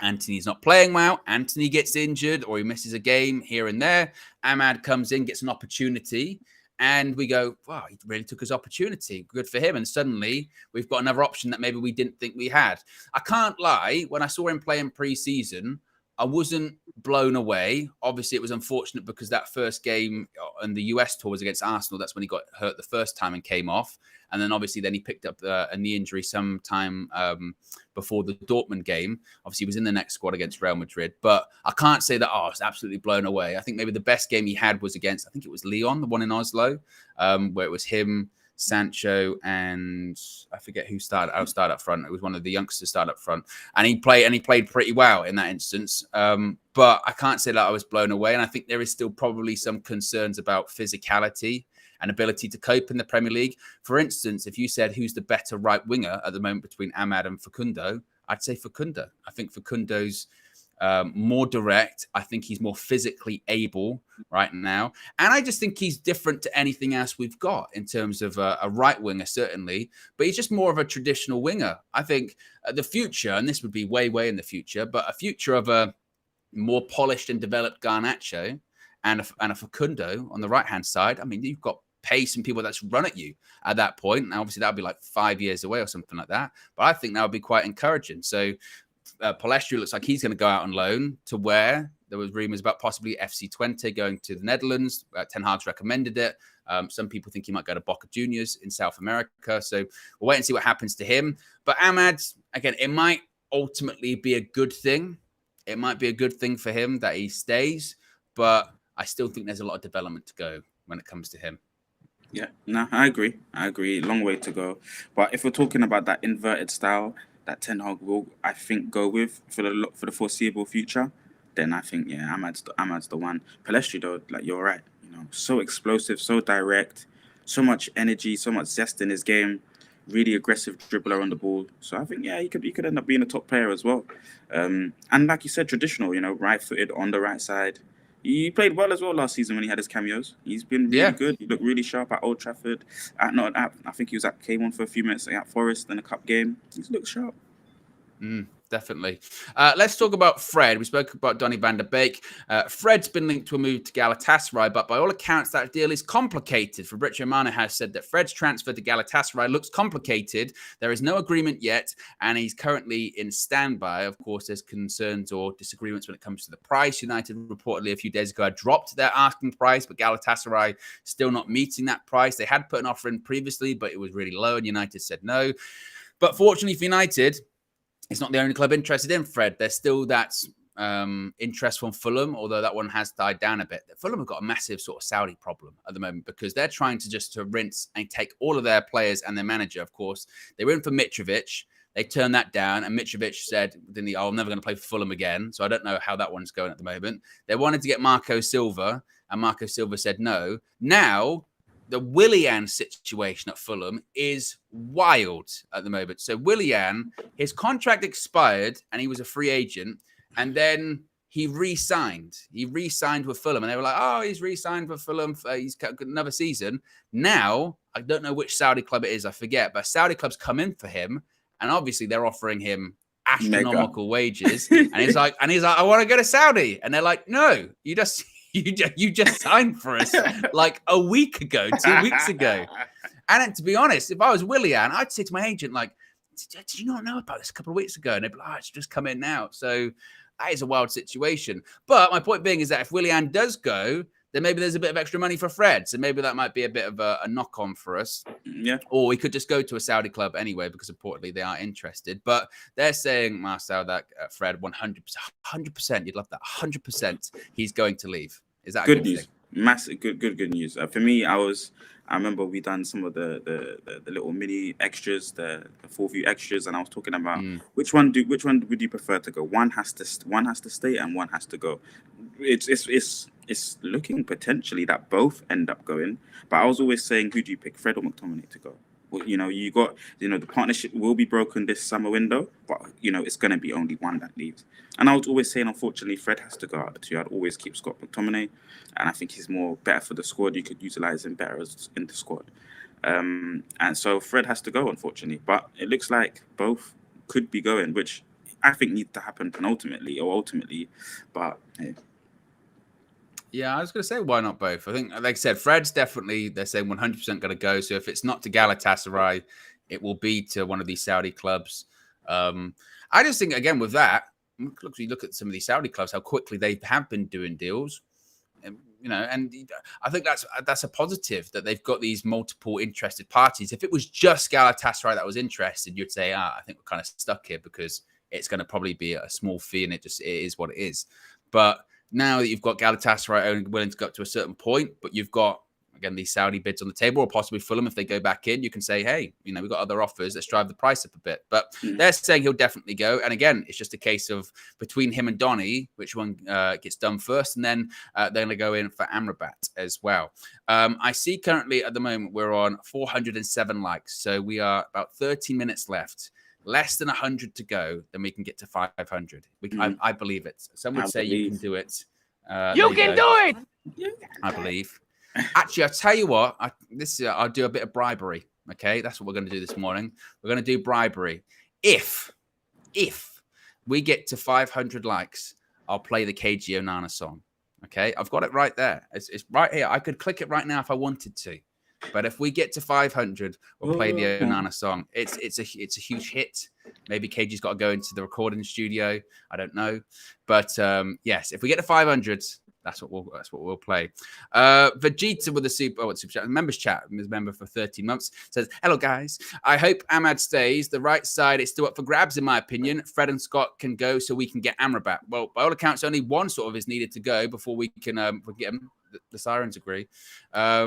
Antony's not playing well, Antony gets injured, or he misses a game here and there. Amad comes in, gets an opportunity, And we go, wow, he really took his opportunity. Good for him. And suddenly we've got another option that maybe we didn't think we had. I can't lie. When I saw him play in pre-season, I wasn't blown away. Obviously, it was unfortunate because that first game on the US tour was against Arsenal. That's when he got hurt the first time and came off. And then obviously then he picked up a knee injury sometime before the Dortmund game. Obviously, he was in the next squad against Real Madrid. But I can't say that, I was absolutely blown away. I think maybe the best game he had was against, I think it was Lyon, the one in Oslo, where it was him, Sancho, and I forget who started up front. It was one of the youngsters started up front, and he played pretty well in that instance. But I can't say that I was blown away, and I think there is still probably some concerns about physicality and ability to cope in the Premier League. For instance, if you said who's the better right winger at the moment between Amad and Facundo, I'd say Facundo. I think Facundo's more direct. I think he's more physically able right now. And I just think he's different to anything else we've got in terms of a right winger, certainly. But he's just more of a traditional winger. I think the future, and this would be way, way in the future, but a future of a more polished and developed Garnacho and a Facundo on the right-hand side. I mean, you've got pace and people that's run at you at that point. And obviously, that would be like 5 years away or something like that. But I think that would be quite encouraging. So Palestri looks like he's going to go out on loan to where there was rumors about possibly FC Twente going to the Netherlands. Ten Hag's recommended it. Some people think he might go to Boca Juniors in South America. So we'll wait and see what happens to him. But Amad, again, it might ultimately be a good thing. It might be a good thing for him that he stays. But I still think there's a lot of development to go when it comes to him. Yeah, no, I agree. Long way to go. But if we're talking about that inverted style that Ten Hag will, I think, go with for the foreseeable future, then I think, yeah, Amad's the one. Palestri, though, like, you're right. You know, so explosive, so direct, so much energy, so much zest in his game. Really aggressive dribbler on the ball. So I think, yeah, he could end up being a top player as well. And like you said, traditional, you know, right-footed on the right side. He played well as well last season when he had his cameos. He's been really good. He looked really sharp at Old Trafford. I think he was at K1 for a few minutes at Forest in a cup game. He's looked sharp. Definitely. Let's talk about Fred. We spoke about Donny van der Beek. Fred's been linked to a move to Galatasaray, but by all accounts, that deal is complicated. Fabrizio Romano has said that Fred's transfer to Galatasaray looks complicated. There is no agreement yet, and he's currently in standby. Of course, there's concerns or disagreements when it comes to the price. United reportedly a few days ago had dropped their asking price, but Galatasaray still not meeting that price. They had put an offer in previously, but it was really low, and United said no. But fortunately for United, it's not the only club interested in Fred. There's still that interest from Fulham, although that one has died down a bit. Fulham have got a massive sort of Saudi problem at the moment because they're trying to rinse and take all of their players and their manager, of course. They were in for Mitrovic. They turned that down, and Mitrovic said, I'm never going to play for Fulham again. So I don't know how that one's going at the moment. They wanted to get Marco Silva, and Marco Silva said no. Now, the Willian situation at Fulham is wild at the moment. So Willian, his contract expired and he was a free agent. And then he re-signed. He re-signed with Fulham. And they were like, oh, he's re-signed with Fulham. He's got another season. Now, I don't know which Saudi club it is. I forget. But Saudi clubs come in for him. And obviously they're offering him astronomical wages. And he's like, I want to go to Saudi. And they're like, no, you just signed for us like a week ago, 2 weeks ago. And to be honest, if I was Willian, I'd say to my agent, like, did you not know about this a couple of weeks ago? And they'd be like, it's just come in now. So that is a wild situation. But my point being is that if Willian does go, then maybe there's a bit of extra money for Fred. So maybe that might be a bit of a knock-on for us. Yeah. Or we could just go to a Saudi club anyway, because reportedly they are interested. But they're saying, Marcel, that Fred 100%, you'd love that, 100% he's going to leave. Is that good news? Thing? Massive, good news. For me, I remember we done some of the little mini extras, the full view extras, and I was talking about which one would you prefer to go? One has to stay and one has to go. It's looking potentially that both end up going, but I was always saying, who do you pick, Fred or McTominay to go? Well, the partnership will be broken this summer window, but it's going to be only one that leaves. And I was always saying, unfortunately, Fred has to go out of the two. I'd always keep Scott McTominay, and I think he's more better for the squad. You could utilize him better in the squad, and so Fred has to go, unfortunately. But it looks like both could be going, which I think needs to happen ultimately. But hey. Yeah, I was going to say, why not both? I think, like I said, Fred's definitely, they're saying 100% going to go. So if it's not to Galatasaray, it will be to one of these Saudi clubs. I just think, again, with that, you look at some of these Saudi clubs, how quickly they have been doing deals. And I think that's a positive that they've got these multiple interested parties. If it was just Galatasaray that was interested, you'd say, I think we're kind of stuck here because it's going to probably be a small fee and it is what it is. But now that you've got Galatasaray only willing to go up to a certain point, but you've got, again, these Saudi bids on the table, or possibly Fulham if they go back in, you can say, hey, we've got other offers. Let's drive the price up a bit. But they're saying he'll definitely go. And again, it's just a case of between him and Donny, which one gets done first. And then they're going to go in for Amrabat as well. I see currently at the moment we're on 407 likes. So we are about 30 minutes left. Less than 100 to go, then we can get to 500. I believe it. Some would say you can do it. You can do it. I believe. Actually, I'll tell you what. I'll do a bit of bribery. Okay, that's what we're going to do this morning. We're going to do bribery. If we get to 500 likes, I'll play the KG Onana song. Okay, I've got it right there. It's right here. I could click it right now if I wanted to. But if we get to 500, we'll play the Onana song. It's a huge hit. Maybe KG's got to go into the recording studio. I don't know. But yes, if we get to 500, that's what we'll play. Vegeta with the super chat, members chat, his member for 13 months, says, hello guys. I hope Ahmad stays. The right side is still up for grabs, in my opinion. Fred and Scott can go so we can get Amrabat. Well, by all accounts, only one sort of is needed to go before we can get him. The Sirens agree. All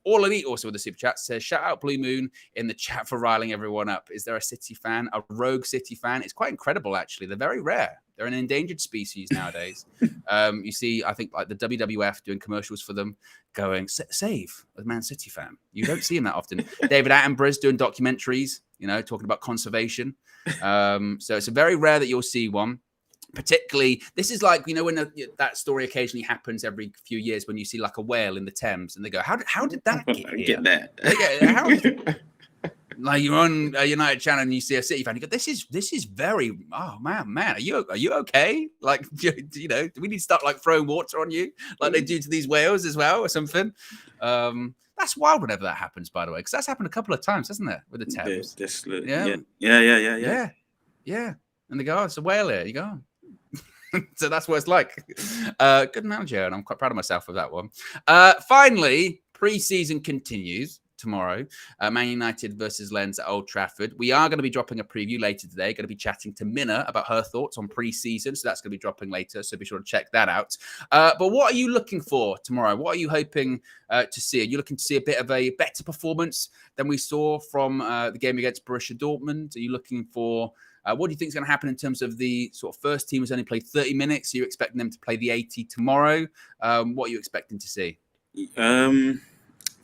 Elite also with the super chat says, shout out Blue Moon in the chat for riling everyone up. Is there a City fan, a rogue City fan? It's quite incredible, actually. They're very rare. They're an endangered species nowadays. You see, I think like the WWF doing commercials for them going, save a Man City fan. You don't see him that often. David Attenborough's doing documentaries, talking about conservation. So it's very rare that you'll see one. Particularly, this is like, when that story occasionally happens every few years when you see like a whale in the Thames and they go, how did that get there? Like you're on a United channel and you see a City fan, you go, this is very, oh man, are you okay? Like, do we need to start like throwing water on you like they do to these whales as well or something? That's wild whenever that happens, by the way, because that's happened a couple of times, hasn't it, with the Thames? Yeah. And they go, oh, it's a whale here. You go, so that's what it's like. Good analogy, and I'm quite proud of myself with that one. Finally, pre-season continues tomorrow. Man United versus Lens at Old Trafford. We are going to be dropping a preview later today. Going to be chatting to Minna about her thoughts on pre-season. So that's going to be dropping later. So be sure to check that out. But what are you looking for tomorrow? What are you hoping to see? Are you looking to see a bit of a better performance than we saw from the game against Borussia Dortmund? Are you looking for... what do you think is going to happen in terms of the sort of first team has only played 30 minutes? Are you expecting them to play the 80 tomorrow? What are you expecting to see?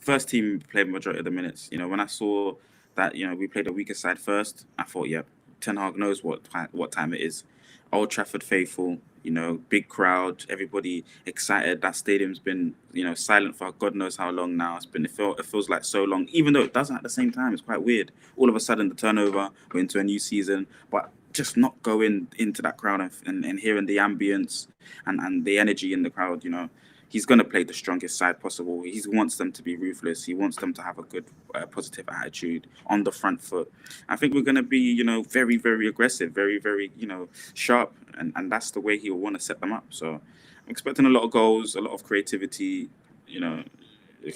First team played majority of the minutes. When I saw that, we played a weaker side first, I thought, Ten Hag knows what time it is. Old Trafford faithful, big crowd, everybody excited. That stadium's been, silent for God knows how long now. It feels like so long, even though it doesn't at the same time. It's quite weird. All of a sudden, the turnover, we're into a new season, but just not going into that crowd and hearing the ambience and the energy in the crowd, He's going to play the strongest side possible. He wants them to be ruthless. He wants them to have a good, positive attitude on the front foot. I think we're going to be, very, very aggressive, very, very, sharp. And that's the way he'll want to set them up. So I'm expecting a lot of goals, a lot of creativity,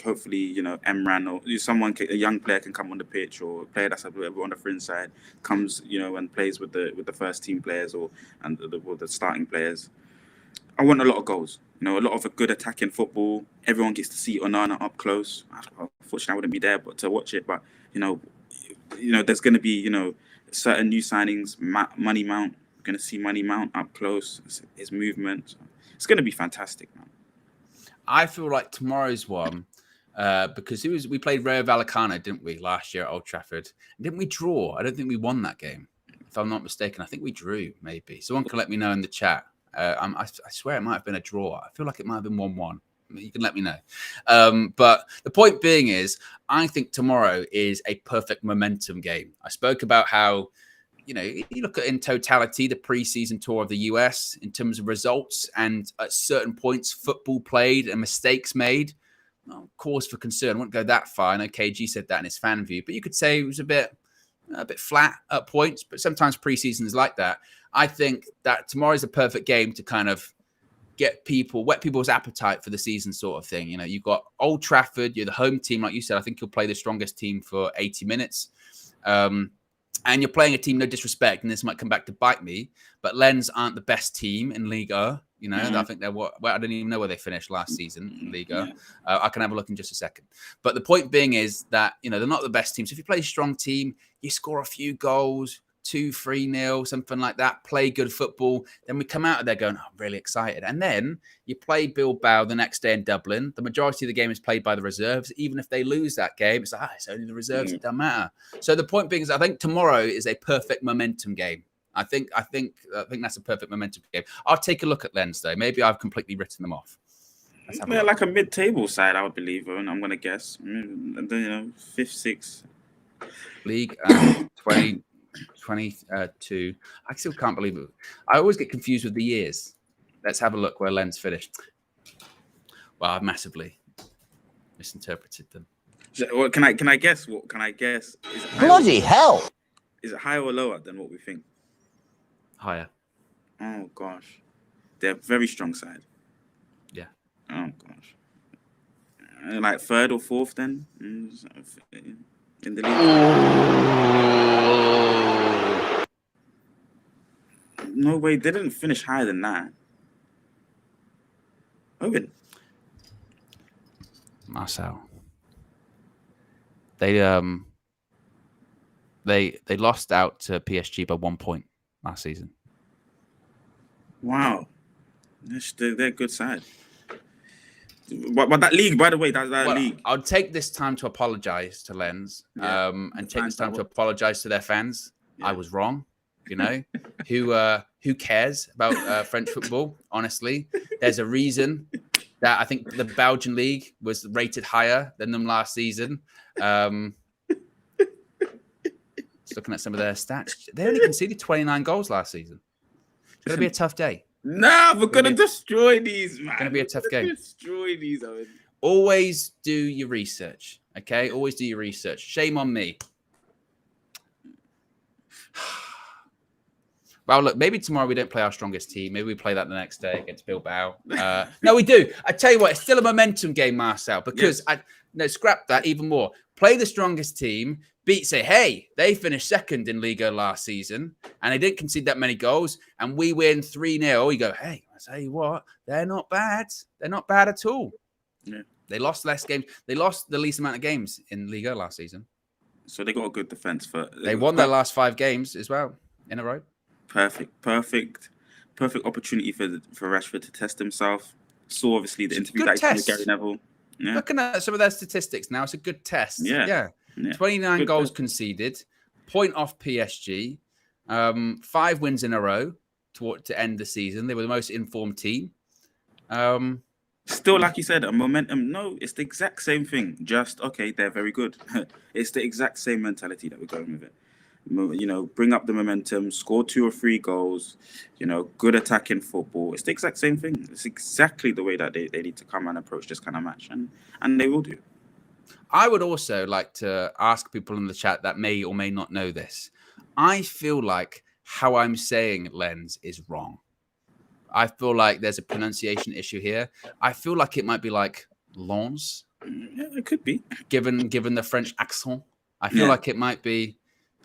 hopefully, Emran or a young player can come on the pitch, or a player that's on the fringe side comes, and plays with the first team players or the starting players. I want a lot of goals. A lot of a good attacking football. Everyone gets to see Onana up close. Unfortunately, I wouldn't be there, but to watch it. But there's going to be certain new signings. Money Mount. We're going to see Money Mount up close. His movement. It's going to be fantastic, man. I feel like tomorrow's one because we played Rayo Vallecano, didn't we, last year at Old Trafford? Didn't we draw? I don't think we won that game, if I'm not mistaken. I think we drew. Maybe someone can let me know in the chat. I swear it might have been a draw. I feel like it might have been 1-1. You can let me know. But the point being is, I think tomorrow is a perfect momentum game. I spoke about how you know, you look at in totality the preseason tour of the US in terms of results and at certain points football played and mistakes made. Well, cause for concern. I wouldn't go that far. I know KG said that in his fan view, but you could say it was a bit flat at points. But sometimes preseason is like that. I think that tomorrow is a perfect game to kind of whet people's appetite for the season, sort of thing. You know, you've got Old Trafford. You're the home team, like you said. I think you'll play the strongest team for 80 minutes. And you're playing a team, no disrespect, and this might come back to bite me, but Lens aren't the best team in Liga. You know, I think they're I don't even know where they finished last season in Liga. I can have a look in just a second. But the point being is that, you know, they're not the best team. So if you play a strong team, you score a few goals, 2-3-0, something like that, play good football. Then we come out of there going, I'm really excited. And then you play Bilbao the next day in Dublin. The majority of the game is played by the reserves. Even if they lose that game, it's like, it's only the reserves. It doesn't matter. So the point being is I think tomorrow is a perfect momentum game. I think that's a perfect momentum game. I'll take a look at Lens, though. Maybe I've completely written them off. Yeah, like a mid-table side, I would believe, and I'm going to guess. You know, 5th, 6th. League, 22. I still can't believe it. I always get confused with the years. Let's have a look where Lens finished. Well, I've massively misinterpreted them. So, can I guess? What can I guess? Bloody hell! Is it higher or lower than what we think? Higher. Oh gosh, they're a very strong side. Yeah. Oh gosh. Like 3rd or 4th then in the league. No way, they didn't finish higher than that. OWEN. Marcel. They lost out to PSG by 1 point last season. Wow, they're a good side. But that league, by the way, that league. I'll take this time to apologize to Lens, and take this time to apologize to their fans. Yeah. I was wrong. You know, who cares about French football? Honestly, there's a reason that I think the Belgian league was rated higher than them last season. Just looking at some of their stats, they only conceded 29 goals last season. It's going to be a tough day. Nah, we're going to destroy these, man. It's going to be a tough game. Destroy these, Owen. Always do your research, okay? Always do your research. Shame on me. Well, look, maybe tomorrow we don't play our strongest team. Maybe we play that the next day against Bilbao. No, we do. I tell you what, it's still a momentum game, Marcel, because scrap that even more. Play the strongest team. Say, hey, they finished 2nd in Liga last season and they didn't concede that many goals and we win 3-0. You go, hey, I tell you what, they're not bad. They're not bad at all. Yeah. They lost less games. They lost the least amount of games in Liga last season. So they got a good defense. They won their last 5 games as well in a row. Perfect opportunity for Rashford to test himself. Saw obviously the interview that he did with Gary Neville. Yeah. Looking at some of their statistics now, it's a good test. Yeah. 29 goals conceded, point off PSG, 5 wins in a row to end the season. They were the most informed team. Still, like you said, a momentum. No, it's the exact same thing. Just, okay, they're very good. It's the exact same mentality that we're going with it. You know, bring up the momentum, score 2 or 3 goals, you know, good attacking football. It's the exact same thing. It's exactly the way that they need to come and approach this kind of match. And they will do. I would also like to ask people in the chat that may or may not know this. I feel like how I'm saying Lens is wrong. I feel like there's a pronunciation issue here. I feel like it might be like Lens. Yeah, it could be. Given the French accent. I feel like it might be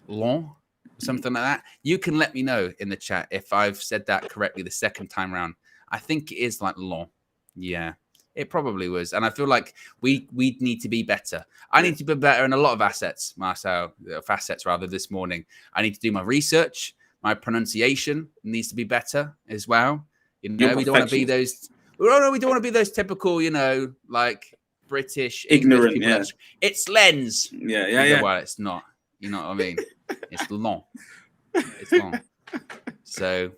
Lens, something like that. You can let me know in the chat if I've said that correctly the second time round. I think it is like Lens. Yeah. It probably was. And I feel like we need to be better. I need to be better in a lot of facets this morning. I need to do my research. My pronunciation needs to be better as well. You know, we don't want to be those. We don't want to be those typical, you know, like British ignorant people. Yeah. It's Lens. Yeah. Well, it's not. You know what I mean? It's long. It's long. So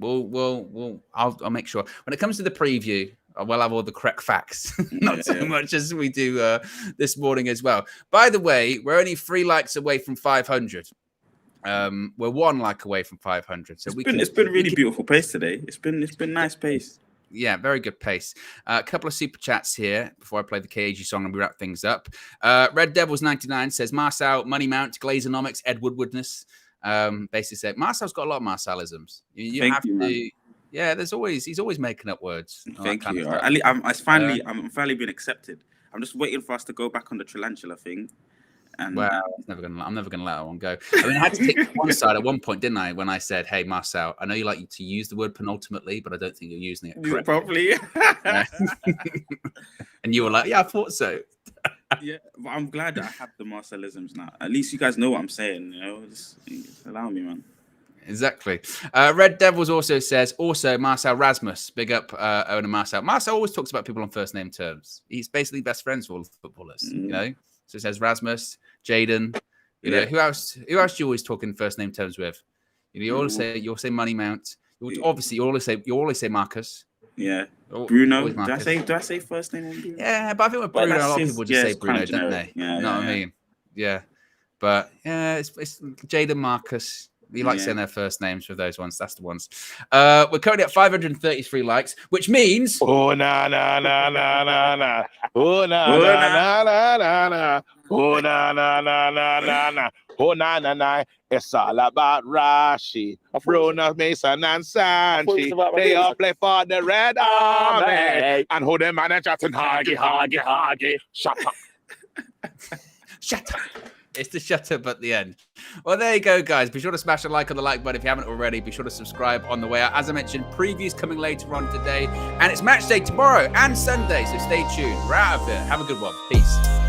I'll make sure when it comes to the preview, we'll have all the correct facts, not so much as we do this morning as well. By the way, we're only 3 likes away from 500. We're 1 like away from 500. So it's been really beautiful pace today. It's been nice pace. Yeah, very good pace. A couple of super chats here before I play the KG song and we wrap things up. Red Devils 99 says Marcel, Money Mount, Glazonomics, Ed Woodwardness. Basically said Marcel's got a lot of Marcelisms. You have to. Yeah, he's always making up words. Thank you. I'm finally been accepted. I'm just waiting for us to go back on the Tarantula thing. And I'm never gonna let that one go. I mean, I had to take one side at one point, didn't I? When I said, "Hey, Marcel, I know you like to use the word penultimately, but I don't think you're using it correctly." And you were like, "Yeah, I thought so." Yeah, but I'm glad that I have the Marcelisms now. At least you guys know what I'm saying. You know, just allow me, man. Exactly. Red Devils also says, Marcel Rasmus, big up owner Marcel. Marcel always talks about people on first name terms. He's basically best friends with all the footballers, you know. So it says Rasmus, Jaden, you know, who else do you always talk in first name terms with? You always say Money Mount. Obviously, you always say Marcus. Yeah. Bruno. Do I say first name on Bruno? Yeah, but I think with Bruno, a lot of people just say Bruno, don't they? Yeah, you know what I mean? Yeah. But yeah, it's Jaden, Marcus. You like saying their first names for those ones. That's the ones. We're currently at 533 likes, which means... Oh, na, na, na, na, na, na. Oh, na, na, na, na, na, na. Oh, na, na, na, na, na, na. Oh, na, na, na. It's all about Rashi, Bruno, Mason, and Sanchi. They all play for the Red Army. And who they manage at Hagi. Shut up. Shut up. It's the shut up at the end. Well, there you go, guys. Be sure to smash a like on the like button if you haven't already. Be sure to subscribe on the way out. As I mentioned, previews coming later on today. And it's match day tomorrow and Sunday, so stay tuned. We're out of here. Have a good one. Peace.